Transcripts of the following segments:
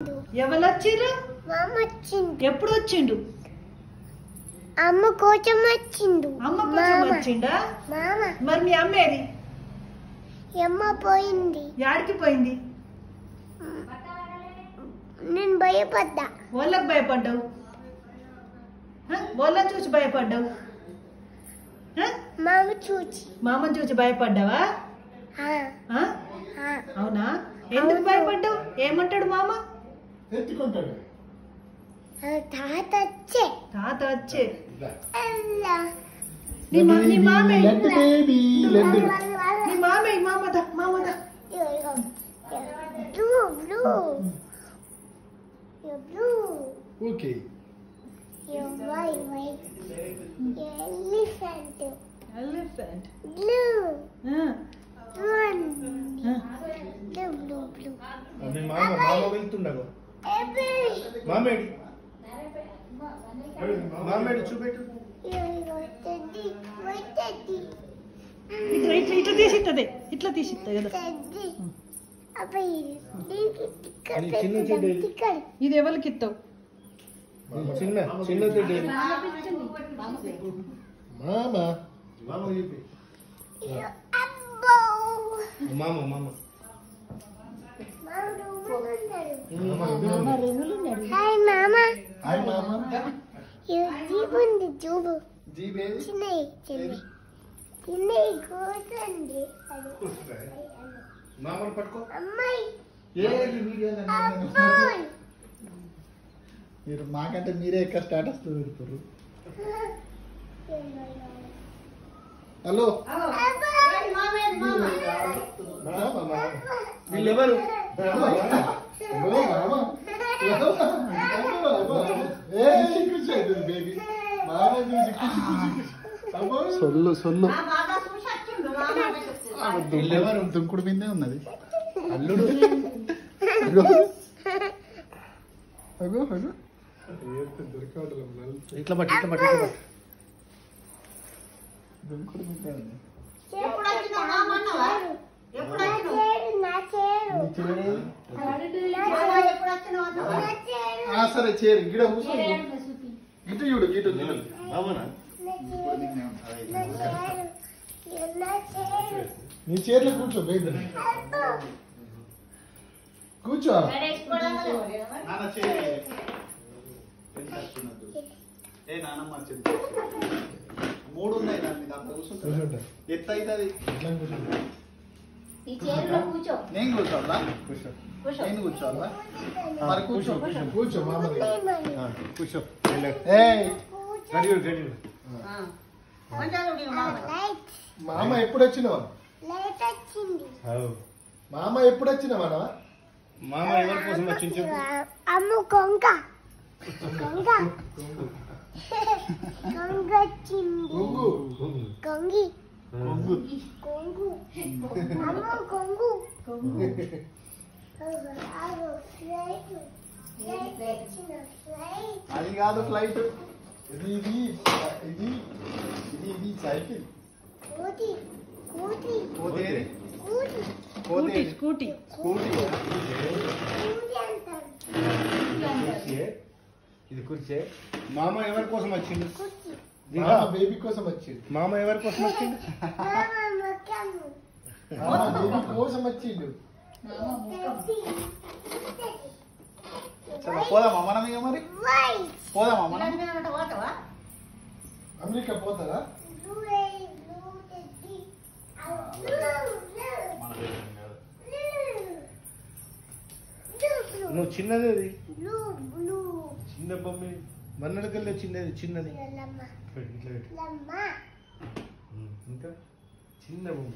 ఎవరు వచ్చిర్రు? మామ వచ్చిండు. ఎప్పుడు వచ్చిండు? అమ్మ కోసం వచ్చిండు. అమ్మ కోసం వచ్చిండా? మామ మరి మీ అమ్మేది? అమ్మ పోయింది. యాడికి పోయింది? నేను భయపడ్డా. వాళ్ళకి భయపడ్డావు? వాళ్ళని చూసి భయపడ్డావు? మామ చూచి. మామని చూసి భయపడ్డావా? అవునా? ఎందుకు భయపడ్డావు? ఏమంటాడు మామ? ఎత్తుకుంటాడు. తాత వచ్చే. తాత వచ్చే. అల్లా నీ మామే బ్లూ మామదా మామదా. Blue okay. Elephant. Elephant. Blue మీ మామ వెళ్తుండగా మామేడి మామేడి చూపెట్టు. ఇట్లా తీసిస్తుంది, ఇట్లా తీసిస్తుంది కదా. ఇది ఎవరికి ఇస్తావు? చిన్న చిన్న తెడ్డి మామ మామ మామ హాయ్ మామ. హాయ్ మామ. జీబ్ ఉంది. జూబు జీబ్ ఏది? చిన్నవి చిన్నవి కూర్చోండి. మామను పట్టుకో. అమ్మాయి ఏది వీడియో అబ్బాయి. మీరు మాకంటే మీరే ఎక్కడ స్టేటస్ పెడతారు. హలో వీళ్ళెవరు? సొల్లు సొల్లు వీళ్ళెవరు? దుంకుడు మీదే ఉన్నది అల్లుడు. ఇట్లా పట్టు ఇట్లా పట్టు ఇట్లా పట్టు. దుంకుడు మీదే ఉంది. సరే చేరు గిడ కూర్చో. ఇటు చూడు ఇటు అవునా? నీ చీరలో కూర్చో. బయట కూర్చో. మూడు ఉన్నాయి కూర్చుంటా. ఎత్తు అవుతుంది. నేను కూర్చోవాలా? నేను కూర్చోవాలా? మరి కూర్చో కూర్చో మామ కూర్చో. మామ ఎప్పుడు వచ్చినావా? మామ ఎప్పుడు వచ్చినావా? మామ ఎవరి కోసం వచ్చింది? అమ్మ కొంగ కొంగ కొంగ వచ్చింది. కొంగి కొంగు అమ్మ కొంగు. అది కాదు ఫ్లైట్. ఇది ఇది ఇది ఇది ఇది సైకిల్. స్కూటీ. ఇది కుర్చీ. మామ ఎవరి కోసం వచ్చింది? మామ బేబీ కోసం వచ్చింది. మామ ఎవరి కోసం వచ్చింది? మామ బేబీ కోసం వచ్చిండు. పోదామా మనం ఇక మరి? పోదామా మనం? అమెరికా పోతారా? నువ్వు చిన్నది అది చిన్న బొమ్మ మన్నడికల్లో చిన్నది చిన్నది ఇంకా చిన్న బొమ్మ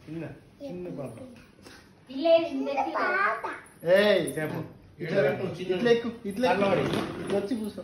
చిన్న చిన్న బాబు. ఇట్లా ఎక్కు ఇట్లా వచ్చి కూర్చో.